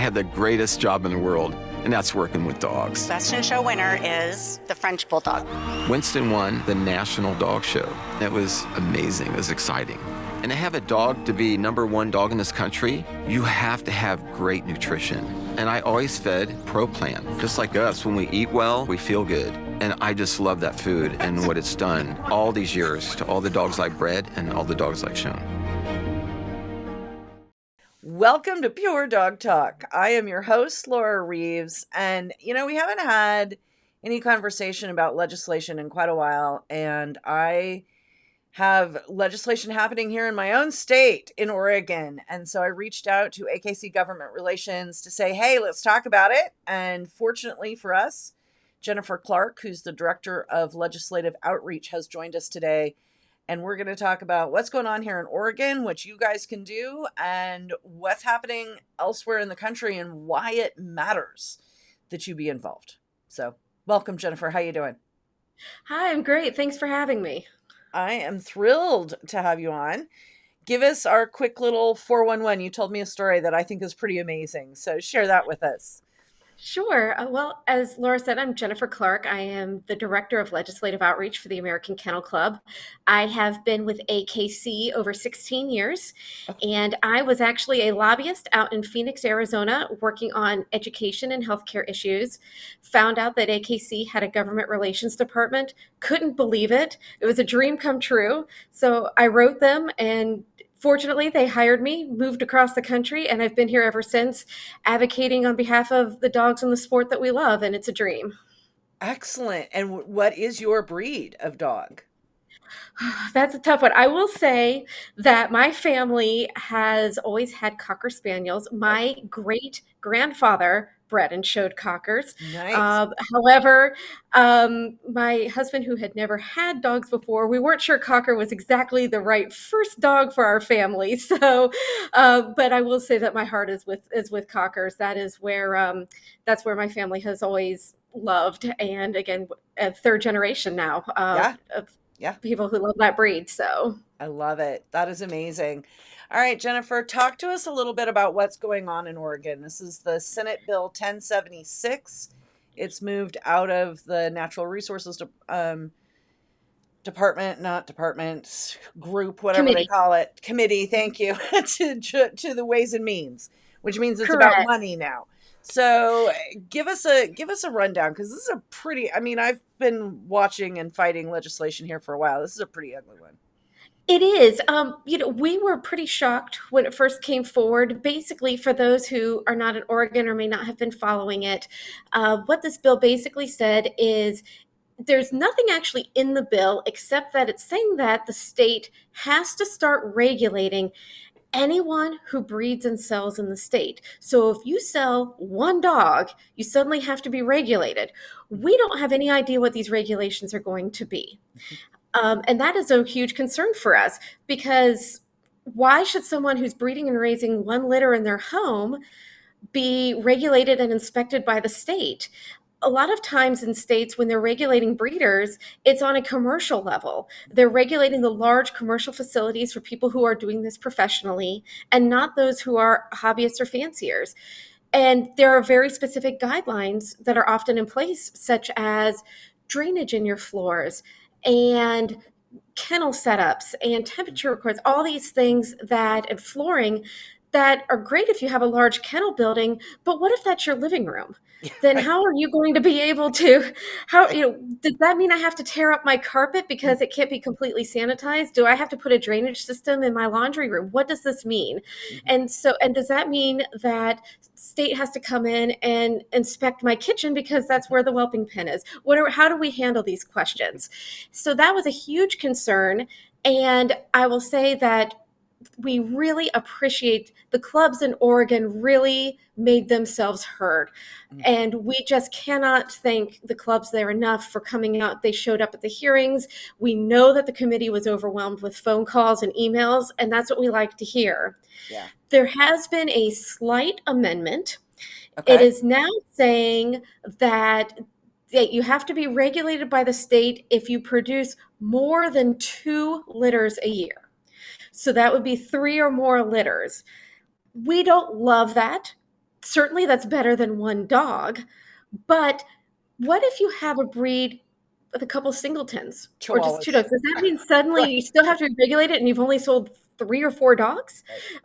have the greatest job in the world, and that's working with dogs. Best in Show winner is the French Bulldog. Winston won the National Dog Show. It was amazing. It was exciting. And to have a dog to be #1 dog in this country, you have to have great nutrition. And I always fed Pro Plan. Just like us, when we eat well, we feel good. And I just love that food and what it's done all these years to all the dogs I've bred and all the dogs I've shown. Welcome to Pure Dog Talk. I am your host, Laura Reeves. And, we haven't had any conversation about legislation in quite a while. And I have legislation happening here in my own state in Oregon. And so I reached out to AKC Government Relations to say, hey, let's talk about it. And fortunately for us, Jennifer Clark, who's the Director of Legislative Outreach, has joined us today. And we're going to talk about what's going on here in Oregon, what you guys can do, and what's happening elsewhere in the country and why it matters that you be involved. So welcome, Jennifer. How you doing? Hi, I'm great. Thanks for having me. I am thrilled to have you on. Give us our quick little 411. You told me a story that I think is pretty amazing. So share that with us. Sure. Well, as Laura said, I'm Jennifer Clark. I am the Director of Legislative Outreach for the American Kennel Club. I have been with AKC over 16 years, and I was actually a lobbyist out in Phoenix, Arizona, working on education and healthcare issues. Found out that AKC had a government relations department. Couldn't believe it. It was a dream come true. So I wrote them, and fortunately, they hired me, moved across the country, and I've been here ever since, advocating on behalf of the dogs and the sport that we love, and it's a dream. Excellent. And what is your breed of dog? That's a tough one. I will say that my family has always had Cocker Spaniels. My great grandfather bred and showed Cockers. Nice. However, my husband, who had never had dogs before, we weren't sure Cocker was exactly the right first dog for our family. So, but I will say that my heart is with Cockers. That's where my family has always loved. And again, a third generation now of people who love that breed. So I love it. That is amazing. All right, Jennifer, talk to us a little bit about what's going on in Oregon. This is the Senate Bill 1076. It's moved out of the Natural Resources group, whatever Committee. They call it, committee, thank you, to the Ways and Means, which means it's Correct. about money now. So give us a rundown, because this is a pretty, I've been watching and fighting legislation here for a while. This is a pretty ugly one. It is. We were pretty shocked when it first came forward. Basically, for those who are not in Oregon or may not have been following it, what this bill basically said is there's nothing actually in the bill except that it's saying that the state has to start regulating anyone who breeds and sells in the state. So if you sell one dog, you suddenly have to be regulated. We don't have any idea what these regulations are going to be. And that is a huge concern for us, because why should someone who's breeding and raising one litter in their home be regulated and inspected by the state? A lot of times in states, when they're regulating breeders, it's on a commercial level. They're regulating the large commercial facilities for people who are doing this professionally, and not those who are hobbyists or fanciers. And there are very specific guidelines that are often in place, such as drainage in your floors and kennel setups and temperature records, all these things and flooring that are great if you have a large kennel building, but what if that's your living room? Then how are you going to be able to, does that mean I have to tear up my carpet because it can't be completely sanitized? Do I have to put a drainage system in my laundry room? What does this mean? Mm-hmm. And does that mean that state has to come in and inspect my kitchen because that's where the whelping pen is? How do we handle these questions? So that was a huge concern. And I will say that we really appreciate the clubs in Oregon really made themselves heard. And we just cannot thank the clubs there enough for coming out. They showed up at the hearings. We know that the committee was overwhelmed with phone calls and emails, and that's what we like to hear. Yeah. There has been a slight amendment. Okay. It is now saying that you have to be regulated by the state if you produce more than 2 litters a year. So that would be 3 or more litters. We don't love that. Certainly that's better than one dog, but what if you have a breed with a couple singletons or just 2 Chihuahuas. dogs? Does that mean suddenly you Right. still have to regulate it and you've only sold 3 or 4 dogs?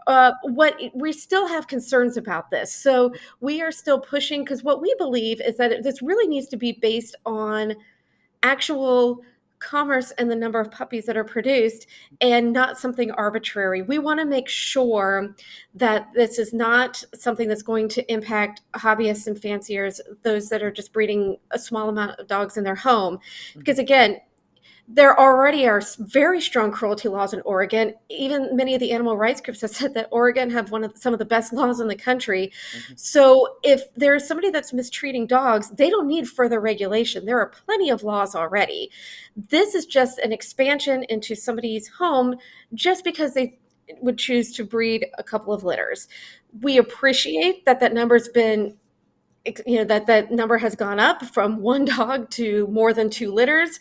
Right. What we still have concerns about this. So we are still pushing because what we believe is that this really needs to be based on actual commerce and the number of puppies that are produced and not something arbitrary. We want to make sure that this is not something that's going to impact hobbyists and fanciers, those that are just breeding a small amount of dogs in their home. Because again, there already are very strong cruelty laws in Oregon. Even many of the animal rights groups have said that Oregon have some of the best laws in the country. Mm-hmm. So if there's somebody that's mistreating dogs, they don't need further regulation. There are plenty of laws already. This is just an expansion into somebody's home just because they would choose to breed a couple of litters. We appreciate that number's been that number has gone up from one dog to more than 2 litters,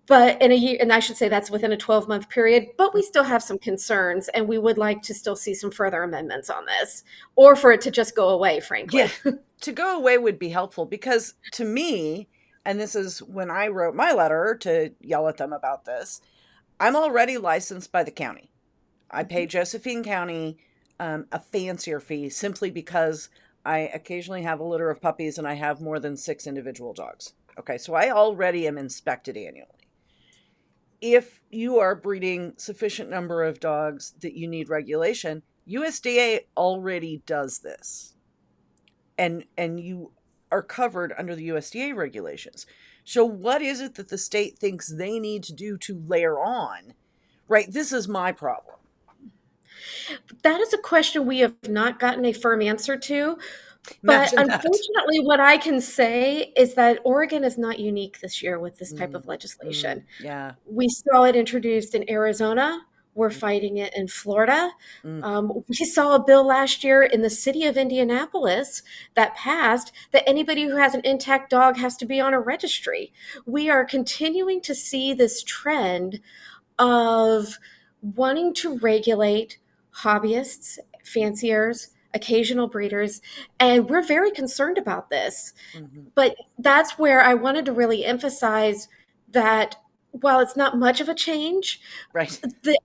but in a year, and I should say that's within a 12-month period, but we still have some concerns and we would like to still see some further amendments on this, or for it to just go away, frankly. Yeah, to go away would be helpful because to me, and this is when I wrote my letter to yell at them about this, I'm already licensed by the county. I pay Josephine County a fancier fee simply because I occasionally have a litter of puppies and I have more than 6 individual dogs. Okay, so I already am inspected annually. If you are breeding sufficient number of dogs that you need regulation, USDA already does this. And you are covered under the USDA regulations. So what is it that the state thinks they need to do to layer on? Right, this is my problem. That is a question we have not gotten a firm answer to. But Imagine that. unfortunately, what I can say is that Oregon is not unique this year with this type of legislation. Yeah. We saw it introduced in Arizona. We're fighting it in Florida. We saw a bill last year in the city of Indianapolis that passed that anybody who has an intact dog has to be on a registry. We are continuing to see this trend of wanting to regulate hobbyists, fanciers, occasional breeders, and we're very concerned about this. But that's where I wanted to really emphasize that while it's not much of a change, Right.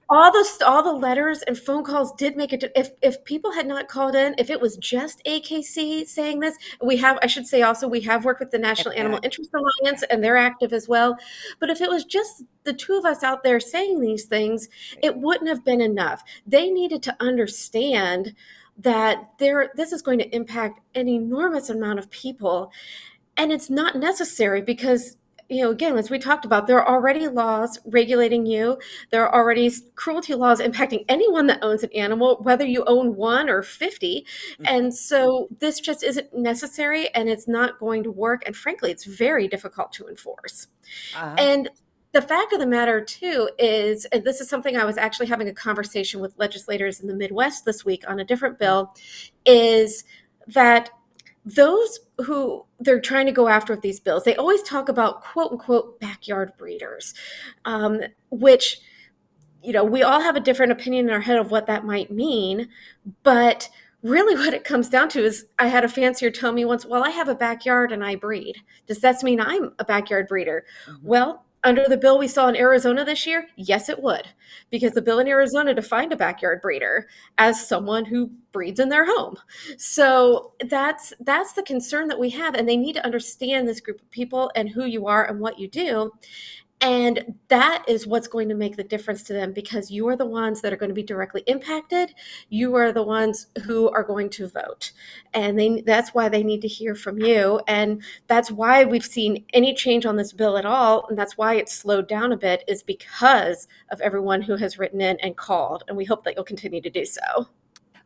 all the letters and phone calls did make it. If people had not called in, if it was just AKC saying this, I should say also we have worked with the National Animal Interest Alliance and they're active as well. But if it was just the two of us out there saying these things, it wouldn't have been enough. They needed to understand that this is going to impact an enormous amount of people, and it's not necessary because again, as we talked about, there are already laws regulating you. There are already cruelty laws impacting anyone that owns an animal, whether you own 1 or 50. And so this just isn't necessary and it's not going to work. And frankly, it's very difficult to enforce. And the fact of the matter, too, is, and this is something I was actually having a conversation with legislators in the Midwest this week on a different bill, is that those who they're trying to go after with these bills, they always talk about quote unquote backyard breeders, which, we all have a different opinion in our head of what that might mean. But really what it comes down to is I had a fancier tell me once, well, I have a backyard and I breed. Does that mean I'm a backyard breeder? Well, under the bill we saw in Arizona this year, yes, it would, because the bill in Arizona defined a backyard breeder as someone who breeds in their home. So that's the concern that we have, and they need to understand this group of people and who you are and what you do. And that is what's going to make the difference to them, because you are the ones that are going to be directly impacted. You are the ones who are going to vote. And that's why they need to hear from you. And that's why we've seen any change on this bill at all. And that's why it's slowed down a bit, is because of everyone who has written in and called. And we hope that you'll continue to do so.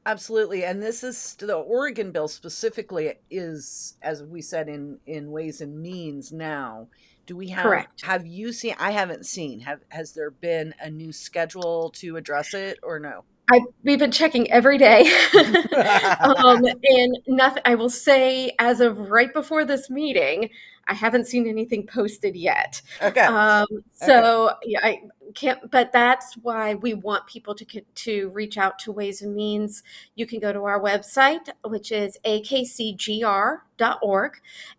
Absolutely. And this is the Oregon bill specifically is, as we said, in Ways and Means now. Do we Correct. Have you seen, I haven't seen, has there been a new schedule to address it or no? We've been checking every day. And nothing, I will say, as of right before this meeting, I haven't seen anything posted yet. Okay. Okay. So yeah, I can't, but that's why we want people to reach out to Ways and Means. You can go to our website, which is akcgr.org,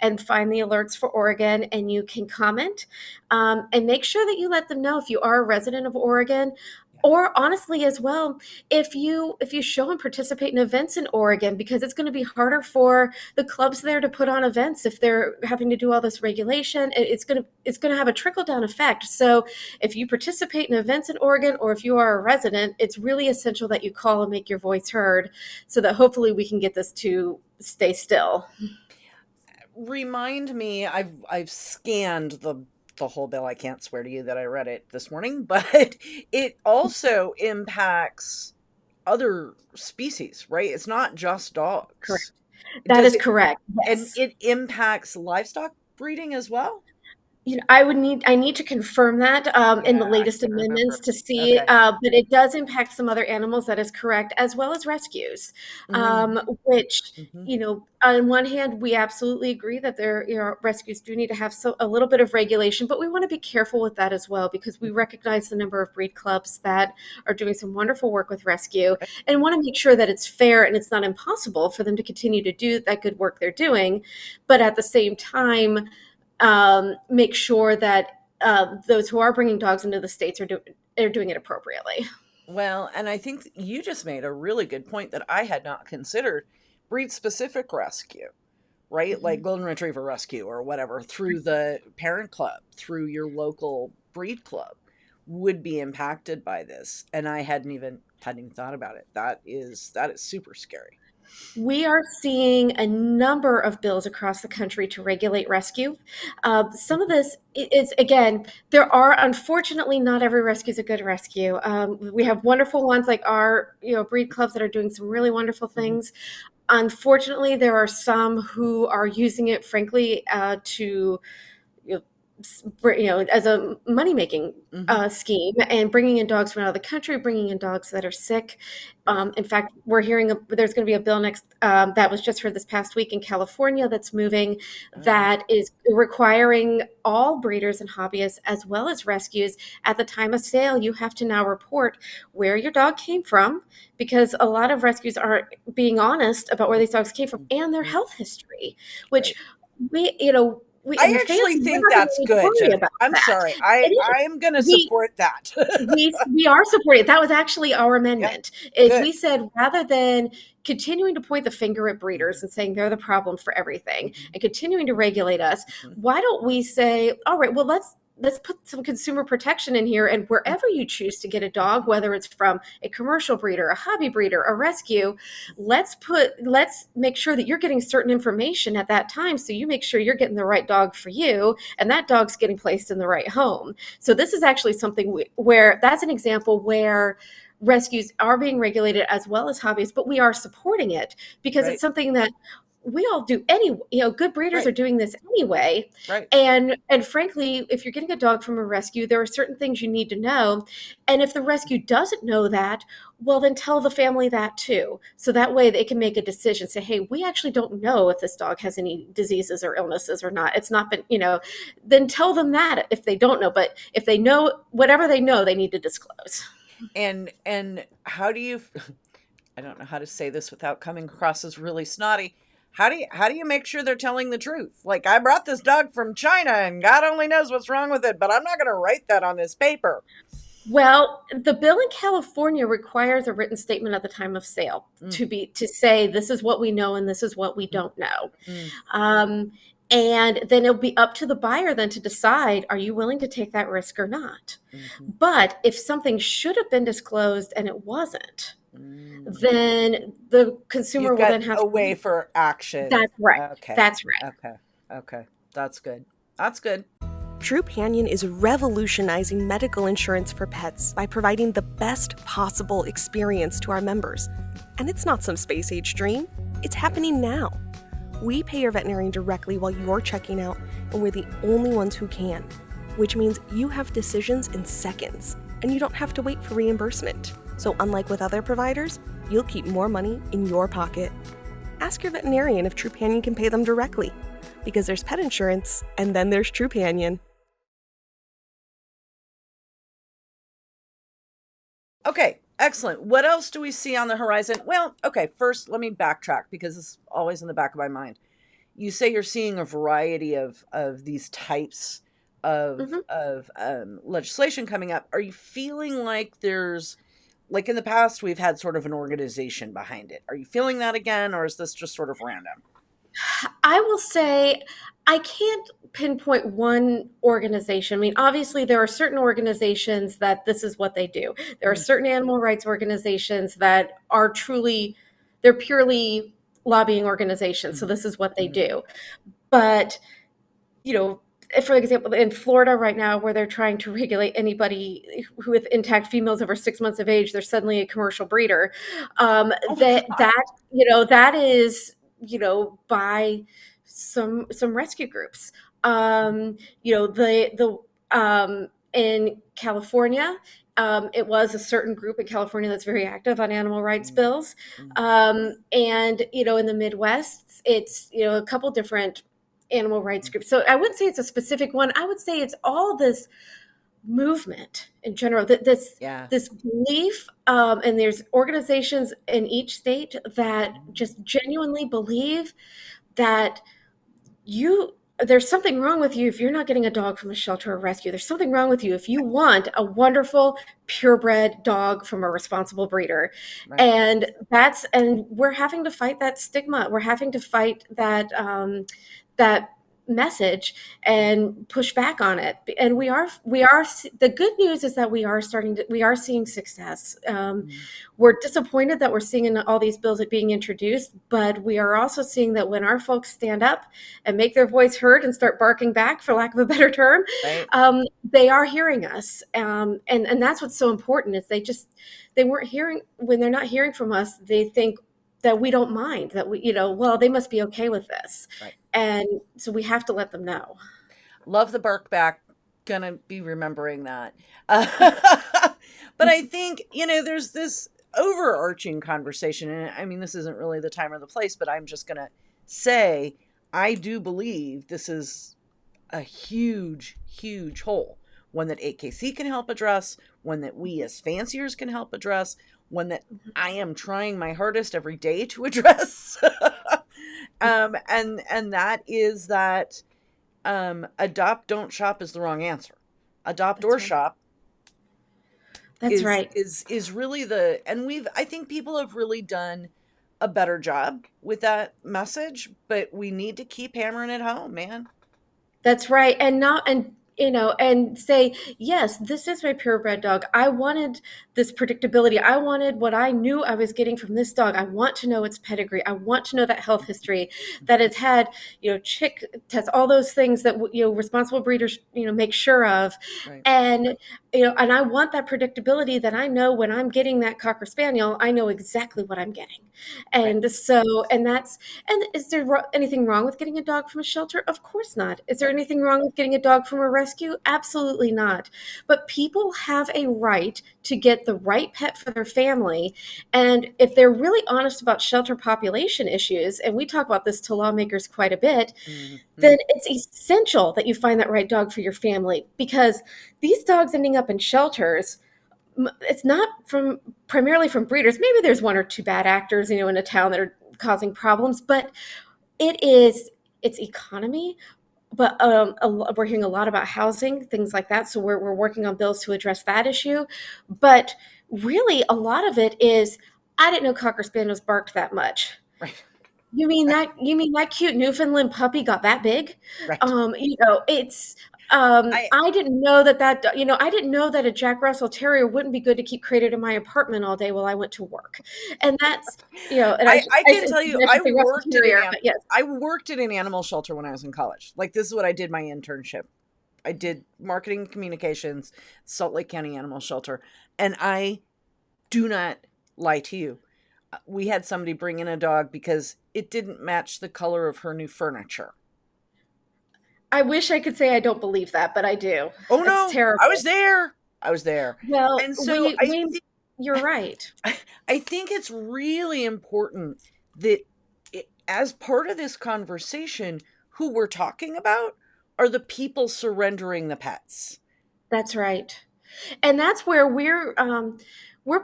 and find the alerts for Oregon, and you can comment, and make sure that you let them know if you are a resident of Oregon. Or honestly, as well, if you show and participate in events in Oregon, because it's going to be harder for the clubs there to put on events if they're having to do all this regulation. It's going to have a trickle down effect. So if you participate in events in Oregon, or if you are a resident, it's really essential that you call and make your voice heard, so that hopefully we can get this to stay still. Remind me, I've scanned the whole bill. I can't swear to you that I read it this morning, but it also impacts other species, right? It's not just dogs. Correct. That is correct. And Yes. it impacts livestock breeding as well? I need to confirm that in the Yeah, I latest can't amendments remember. to see, Okay. but it does impact some other animals. That is correct, as well as rescues, which, Mhm. on one hand, we absolutely agree that rescues do need to have a little bit of regulation, but we want to be careful with that as well, because we recognize the number of breed clubs that are doing some wonderful work with rescue, and want to make sure that it's fair and it's not impossible for them to continue to do that good work they're doing, but at the same time, make sure that those who are bringing dogs into the states are doing it appropriately. Well, and I think you just made a really good point that I had not considered: breed-specific rescue, right? Like Mhm. golden retriever rescue or whatever, through the parent club, through your local breed club, would be impacted by this. And I hadn't even thought about it. That is super scary. We are seeing a number of bills across the country to regulate rescue. Some of this is, again, there are, unfortunately, not every rescue is a good rescue. We have wonderful ones like our breed clubs that are doing some really wonderful Mhm. things. Unfortunately, there are some who are using it, frankly, to you know, as a money making Mhm. scheme, and bringing in dogs from out of the country, bringing in dogs that are sick. Right. In fact, we're hearing there's going to be a bill next that was just heard this past week in California that's moving, Oh. that is requiring all breeders and hobbyists, as well as rescues, at the time of sale, you have to now report where your dog came from, because a lot of rescues aren't being honest about where these dogs came from and their Mhm. health history, which Right. we I and the fans actually think never that's really good, worry Jennifer. about I'm that. sorry. It is. I'm gonna We support that. we are supporting. That was actually our Yeah. amendment. Is Good. we said, rather than continuing to point the finger at breeders Mhm. and saying they're the problem for everything Mhm. and continuing to regulate us, Mhm. why don't we say, all right, well, let's put some consumer protection in here, and wherever you choose to get a dog, whether it's from a commercial breeder, a hobby breeder, a rescue, let's make sure that you're getting certain information at that time, so you make sure you're getting the right dog for you, and that dog's getting placed in the right home. So this is actually something where that's an example where rescues are being regulated as well as hobbies, but we are supporting it because it's Right. something that we all do good breeders are Right. doing this anyway. Right. And frankly, if you're getting a dog from a rescue, there are certain things you need to know. And if the rescue doesn't know that, well, then tell the family that too. So that way they can make a decision, say, hey, we actually don't know if this dog has any diseases or illnesses or not. It's not been, then tell them that if they don't know. But if they know, whatever they know, they need to disclose. And how do you I don't know how to say this without coming across as really snotty. How do you make sure they're telling the truth? Like, I brought this dog from China and God only knows what's wrong with it, but I'm not going to write that on this paper. Well, the bill in California requires a written statement at the time of sale Mm, to say this is what we know and this is what we mm, don't know. mm, Um, and then it'll be up to the buyer then to decide, are you willing to take that risk or not? mhm, But if something should have been disclosed and it wasn't, mm. then the consumer You've will got then have a to. way for action. That's right. Okay. That's right. Okay. Okay. That's good. That's good. Trupanion is revolutionizing medical insurance for pets by providing the best possible experience to our members. And it's not some space-age dream. It's happening now. We pay your veterinarian directly while you're checking out, and we're the only ones who can, which means you have decisions in seconds, and you don't have to wait for reimbursement. So unlike with other providers, you'll keep more money in your pocket. Ask your veterinarian if Trupanion can pay them directly, because there's pet insurance and then there's Trupanion. Okay, excellent. What else do we see on the horizon? Well, okay, first let me backtrack because it's always in the back of my mind. You say you're seeing a variety of these types of legislation coming up. Are you feeling like there's, like in the past, we've had sort of an organization behind it? Are you feeling that again, or is this just sort of random? I will say I can't pinpoint one organization. I mean, obviously, there are certain organizations that this is what they do. There are certain animal rights organizations that are truly, they're purely lobbying organizations. So this is what they do. But, you know, for example, in Florida right now, where they're trying to regulate anybody who with intact females over 6 months of age, they're suddenly a commercial breeder. That is, by some rescue groups. In California, it was a certain group in California that's very active on animal rights bills. And, in the Midwest, it's, a couple different animal rights groups. So I wouldn't say it's a specific one. I would say it's all this movement in general, this belief, and there's organizations in each state that just genuinely believe that there's something wrong with you if you're not getting a dog from a shelter or rescue. There's something wrong with you if you want a wonderful purebred dog from a responsible breeder. Right. And we're having to fight that stigma. We're having to fight that message and push back on it. And we are the good news is that we are seeing success. We're disappointed that we're seeing all these bills that being introduced, but we are also seeing that when our folks stand up and make their voice heard and start barking back, for lack of a better term, right. They are hearing us. And that's what's so important is they weren't hearing. When they're not hearing from us, they think that we don't mind, that they must be okay with this. Right. And so we have to let them know. Love the bark back. Gonna be remembering that. But I think, there's this overarching conversation. And I mean, this isn't really the time or the place, but I'm just going to say, I do believe this is a huge, huge hole. One that AKC can help address, one that we as fanciers can help address, one that I am trying my hardest every day to address. And that is that adopt, don't shop is the wrong answer. Adopt That's or right. shop. That's right. Is really I think people have really done a better job with that message, but we need to keep hammering it home, man. That's right. And say, yes, this is my purebred dog. I wanted this predictability. I wanted what I knew I was getting from this dog. I want to know its pedigree. I want to know that health history, that it's had, chick tests, all those things that, responsible breeders, make sure of. Right. And I want that predictability that I know when I'm getting that Cocker Spaniel, I know exactly what I'm getting. And right. And is there anything wrong with getting a dog from a shelter? Of course not. Is there anything wrong with getting a dog from a rescue? Absolutely not. But people have a right to get the right pet for their family. And if they're really honest about shelter population issues, and we talk about this to lawmakers quite a bit, then it's essential that you find that right dog for your family, because these dogs ending up in shelters, it's not primarily from breeders. Maybe there's one or two bad actors, in a town that are causing problems, but it's economy. But we're hearing a lot about housing, things like that. So we're working on bills to address that issue. But really, a lot of it is, I didn't know Cocker Spaniels barked that much. Right. You mean that cute Newfoundland puppy got that big? Right. It's. I didn't know that I didn't know that a Jack Russell Terrier wouldn't be good to keep crated in my apartment all day while I went to work. And that's, and I can tell you, I worked at an animal shelter when I was in college. Like, this is what I did my internship. I did marketing and communications, Salt Lake County Animal Shelter. And I do not lie to you. We had somebody bring in a dog because it didn't match the color of her new furniture. I wish I could say I don't believe that, but I do. Oh, no. It's terrible. I was there. Well, and so You're right. I think it's really important that as part of this conversation, who we're talking about are the people surrendering the pets. That's right. And that's where we're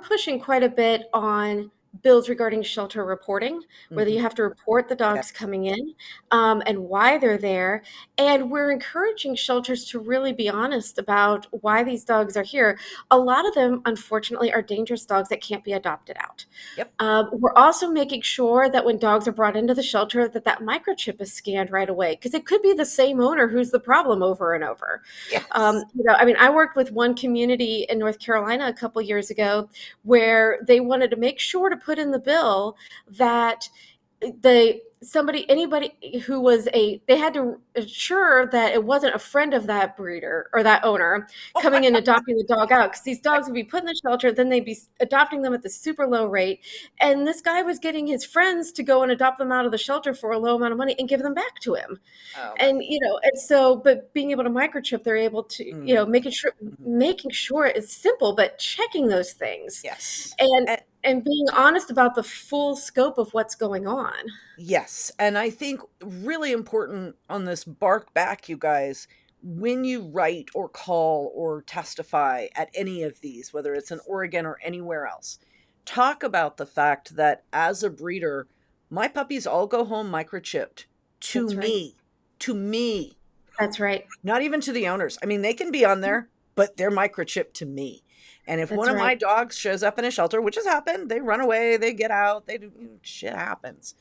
pushing quite a bit on bills regarding shelter reporting, whether you have to report the Yeah. dogs coming in, and why they're there. And we're encouraging shelters to really be honest about why these dogs are here. A lot of them, unfortunately, are dangerous dogs that can't be adopted out. Yep. We're also making sure that when dogs are brought into the shelter, that microchip is scanned right away, because it could be the same owner who's the problem over and over. Yes. I mean, I worked with one community in North Carolina a couple years ago where they wanted to make sure to put in the bill that anybody who was they had to ensure that it wasn't a friend of that breeder or that owner coming in adopting the dog out, because these dogs would be put in the shelter, then they'd be adopting them at the super low rate, and this guy was getting his friends to go and adopt them out of the shelter for a low amount of money and give them back to him. And but being able to microchip, they're able to making sure it's simple, but checking those things. Yes. And being honest about the full scope of what's going on. Yes. And I think really important on this bark back, you guys, when you write or call or testify at any of these, whether it's in Oregon or anywhere else, talk about the fact that as a breeder, my puppies all go home microchipped to That's right. me. To me. That's right. Not even to the owners. I mean, they can be on there, but they're microchipped to me. And if That's one of my right. dogs shows up in a shelter, which has happened, they run away, they get out, shit happens.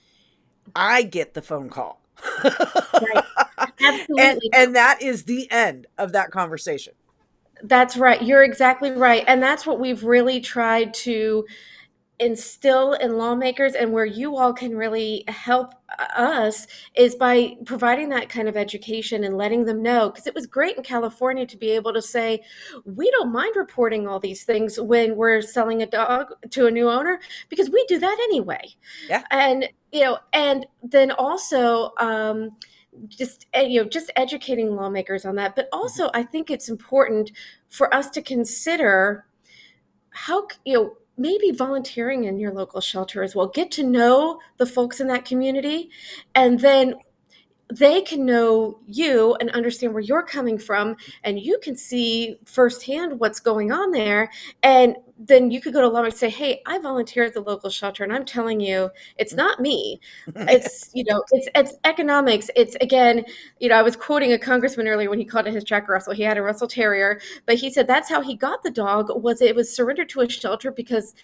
I get the phone call. Right. Absolutely. And that is the end of that conversation. That's right. You're exactly right. And that's what we've really tried to instill in lawmakers, and where you all can really help us is by providing that kind of education and letting them know, because it was great in California to be able to say, we don't mind reporting all these things when we're selling a dog to a new owner, because we do that anyway. Yeah. And and then also just educating lawmakers on that. But also I think it's important for us to consider how maybe volunteering in your local shelter as well. Get to know the folks in that community, and then they can know you and understand where you're coming from, and you can see firsthand what's going on there. And then you could go to law and say, hey, I volunteer at the local shelter, and I'm telling you, it's not me. It's, it's economics. It's, again, I was quoting a congressman earlier when he called it his Jack Russell. He had a Russell Terrier, but he said that's how he got the dog, it was surrendered to a shelter because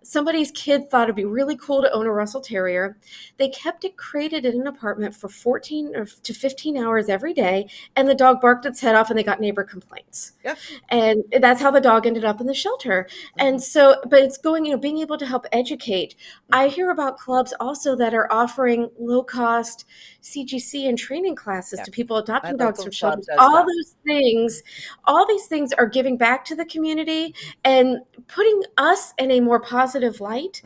somebody's kid thought it'd be really cool to own a Russell Terrier. They kept it crated in an apartment for 14 to 15 hours every day, and the dog barked its head off, and they got neighbor complaints. Yeah. And that's how the dog ended up in the shelter. And so, but it's being able to help educate. I hear about clubs also that are offering low-cost CGC and training classes to people adopting dogs from shelters. All these things are giving back to the community and putting us in a more positive light,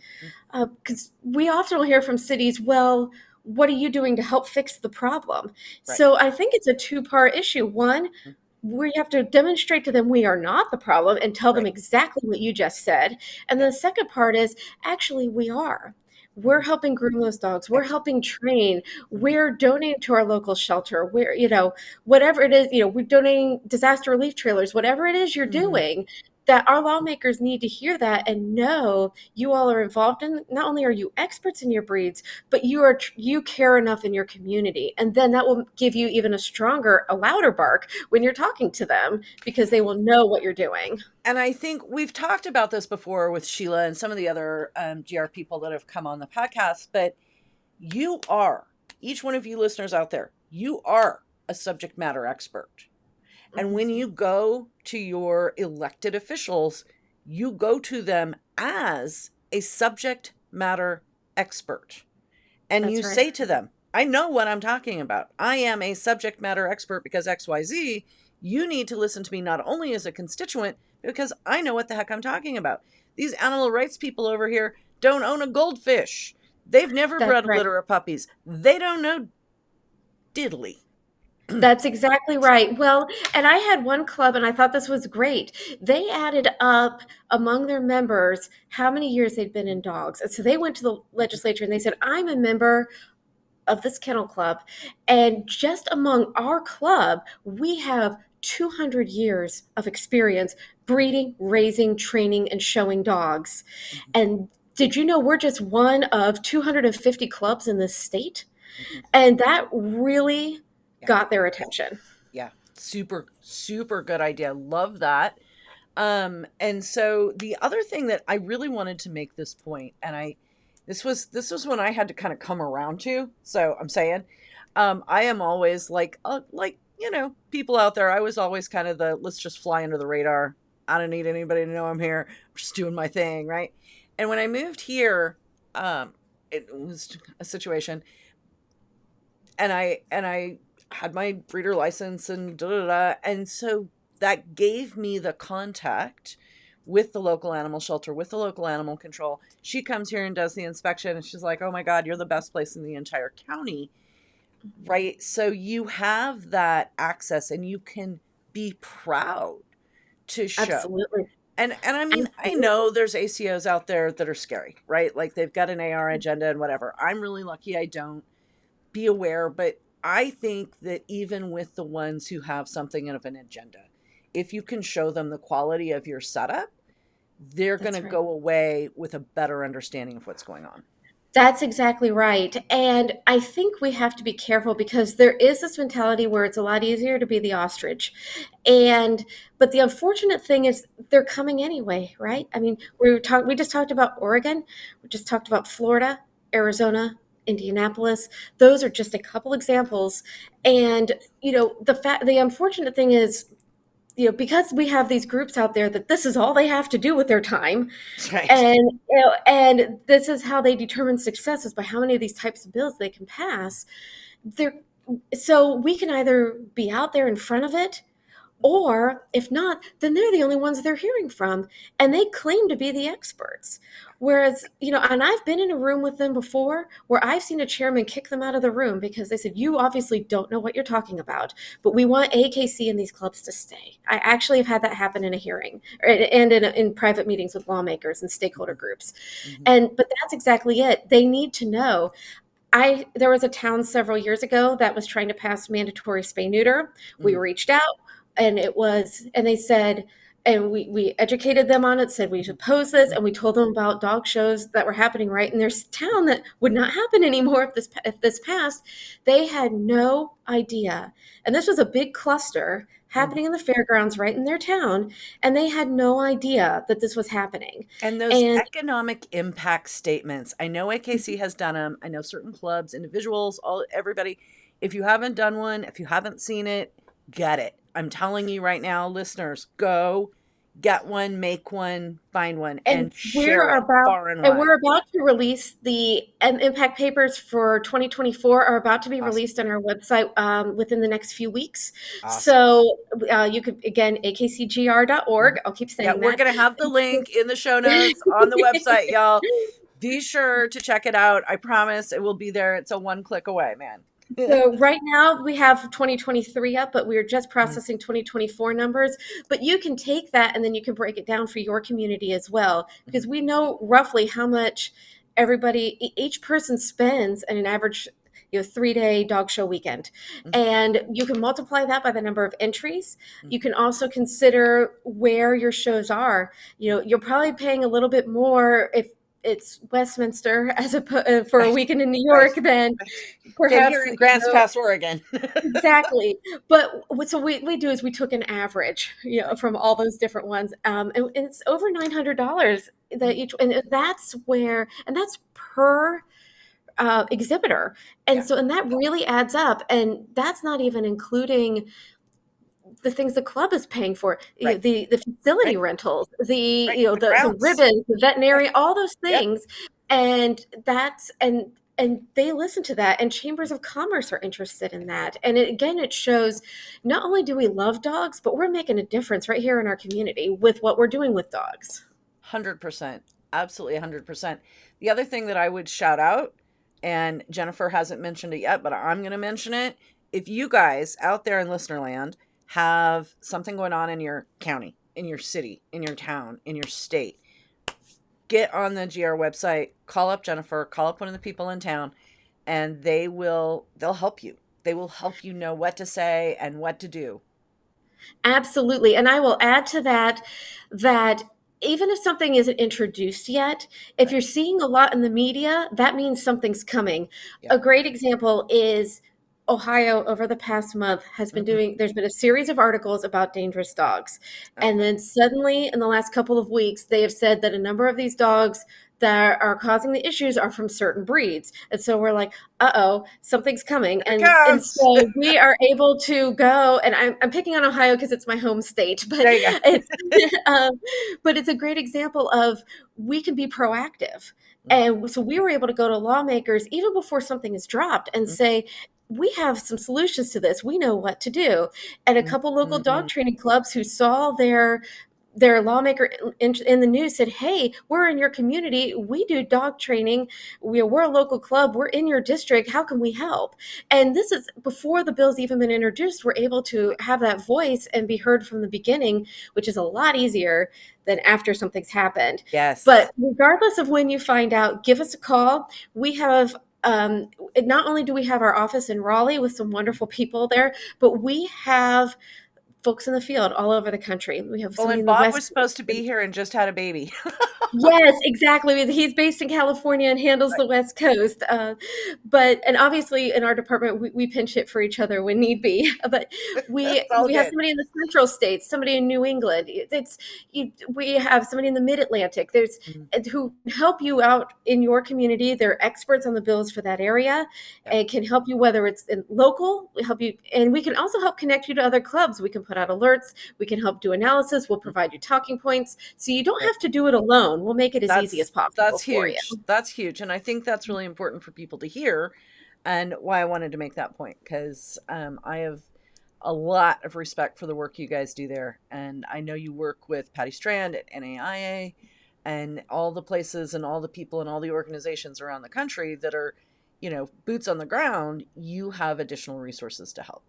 because we often will hear from cities, well, what are you doing to help fix the problem? Right. So I think it's a two-part issue. One, we have to demonstrate to them we are not the problem and tell them exactly what you just said. And then the second part is, actually, we are. We're helping groom those dogs. We're helping train. We're donating to our local shelter. We're, whatever it is, we're donating disaster relief trailers, whatever it is you're doing, that our lawmakers need to hear that and know you all are involved in. Not only are you experts in your breeds, but you care enough in your community. And then that will give you even a louder bark when you're talking to them, because they will know what you're doing. And I think we've talked about this before with Sheila and some of the other GR people that have come on the podcast, but each one of you listeners out there, you are a subject matter expert. And when you go to your elected officials, you go to them as a subject matter expert. And you say to them, I know what I'm talking about. I am a subject matter expert because XYZ. You need to listen to me not only as a constituent, because I know what the heck I'm talking about. These animal rights people over here don't own a goldfish. They've never bred a litter of puppies. They don't know diddly. That's exactly right. Well, and I had one club, and I thought this was great. They added up among their members how many years they'd been in dogs. And so they went to the legislature and they said, I'm a member of this kennel club. And just among our club, we have 200 years of experience breeding, raising, training, and showing dogs. And did you know we're just one of 250 clubs in this state? And that really Yeah. got their attention. Yeah. Super, super good idea. Love that. And so the other thing that I really wanted to make this point, and this was when I had to kind of come around to. So I'm saying, I am always like, people out there. I was always kind of let's just fly under the radar. I don't need anybody to know I'm here. I'm just doing my thing, right? And when I moved here, it was a situation, and I had my breeder license and and so that gave me the contact with the local animal shelter, with the local animal control. She comes here and does the inspection, and she's like, oh my God, you're the best place in the entire county. Right? So you have that access, and you can be proud to show. Absolutely. And I mean, I know there's ACOs out there that are scary, right? Like they've got an AR agenda and whatever. I'm really lucky I don't. Be aware, but I think that even with the ones who have something of an agenda, if you can show them the quality of your setup, they're going to go away with a better understanding of what's going on. That's exactly right. And I think we have to be careful because there is this mentality where it's a lot easier to be the ostrich. But the unfortunate thing is they're coming anyway, right? I mean, we just talked about Oregon. We just talked about Florida, Arizona, Indianapolis. Those are just a couple examples. And, the unfortunate thing is, because we have these groups out there that this is all they have to do with their time. Right. And this is how they determine success, is by how many of these types of bills they can pass. So we can either be out there in front of it, or if not, then they're the only ones they're hearing from, and they claim to be the experts. Whereas, and I've been in a room with them before where I've seen a chairman kick them out of the room because they said, you obviously don't know what you're talking about, but we want AKC in these clubs to stay. I actually have had that happen in a hearing and in private meetings with lawmakers and stakeholder groups. But that's exactly it. They need to know. There was a town several years ago that was trying to pass mandatory spay-neuter. We reached out. And they said, and we educated them on it, said we should oppose this, and we told them about dog shows that were happening right in their town that would not happen anymore if this passed. They had no idea. And this was a big cluster happening in the fairgrounds right in their town, and they had no idea that this was happening. And those economic impact statements, I know AKC has done them. I know certain clubs, individuals, everybody. If you haven't done one, if you haven't seen it, get it. I'm telling you right now, listeners, go get one, make one, find one, and share it far and wide. And we're about to release the impact papers for 2024 are about to be released on our website within the next few weeks. Awesome. So you could, again, akcgr.org. I'll keep saying that. We're going to have the link in the show notes on the website, y'all. Be sure to check it out. I promise it will be there. It's a one click away, man. So right now we have 2023 up, but we're just processing 2024 numbers. But you can take that and then you can break it down for your community as well, because we know roughly how much each person spends in an average 3-day dog show weekend. And you can multiply that by the number of entries. You can also consider where your shows are. You're probably paying a little bit more if it's Westminster for a weekend in New York than perhaps here in Grants Pass, Oregon. Exactly. But so we do is we took an average, from all those different ones, and it's over $900 that each, and that's per exhibitor, and so that really adds up, and that's not even including the things the club is paying for, the facility rentals, the ribbons, the veterinary, all those things. And and they listen to that, and chambers of commerce are interested in that. And it shows not only do we love dogs, but we're making a difference right here in our community with what we're doing with dogs. 100%. Absolutely 100%. The other thing that I would shout out, and Jennifer hasn't mentioned it yet, but I'm going to mention it, if you guys out there in listener land have something going on in your county, in your city, in your town, in your state, get on the GR website, call up Jennifer, call up one of the people in town, and they'll help you. They will help you know what to say and what to do. Absolutely. And I will add to that that even if something isn't introduced yet, if you're seeing a lot in the media, that means something's coming. Yeah. A great example is Ohio over the past month has been there's been a series of articles about dangerous dogs. And then suddenly in the last couple of weeks, they have said that a number of these dogs that are causing the issues are from certain breeds. And so we're like, uh-oh, something's coming. And so we are able to go, and I'm picking on Ohio because it's my home state, but but it's a great example of we can be proactive. And so we were able to go to lawmakers even before something is dropped and say, we have some solutions to this. We know what to do. And a couple local dog training clubs who saw their lawmaker in the news said, hey, we're in your community. We do dog training. We're a local club. We're in your district. How can we help? And this is before the bill's even been introduced. We're able to have that voice and be heard from the beginning, which is a lot easier than after something's happened. Yes. But regardless of when you find out, give us a call. We have not only do we have our office in Raleigh with some wonderful people there, but we have folks in the field all over the country. We have and Bob was supposed to be here and just had a baby. Yes, exactly. He's based in California and handles the West Coast. And obviously in our department, we pinch hit for each other when need be. But we have somebody in the central states, somebody in New England. We have somebody in the mid-Atlantic. There's who help you out in your community. They're experts on the bills for that area and can help you, whether it's in local, help you. And we can also help connect you to other clubs. We can put out alerts. We can help do analysis. We'll provide you talking points. So you don't have to do it alone. We'll make it as easy as possible. That's huge. For you. That's huge. And I think that's really important for people to hear, and why I wanted to make that point, because I have a lot of respect for the work you guys do there. And I know you work with Patty Strand at NAIA and all the places and all the people and all the organizations around the country that are, boots on the ground. You have additional resources to help.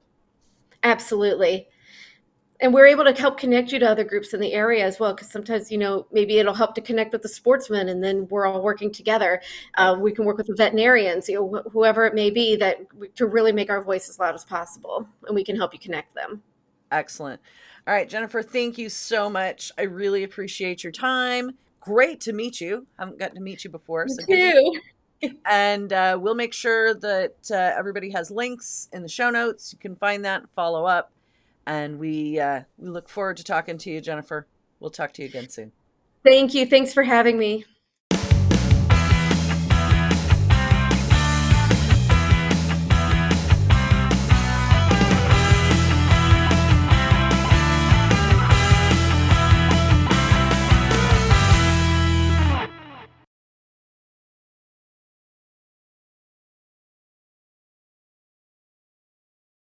Absolutely. And we're able to help connect you to other groups in the area as well, because sometimes, maybe it'll help to connect with the sportsmen, and then we're all working together. We can work with the veterinarians, whoever it may be, to really make our voice as loud as possible, and we can help you connect them. Excellent. All right, Jennifer, thank you so much. I really appreciate your time. Great to meet you. I haven't gotten to meet you before. So you too. And we'll make sure that everybody has links in the show notes. You can find that and follow up. And we look forward to talking to you, Jennifer. We'll talk to you again soon. Thank you. Thanks for having me.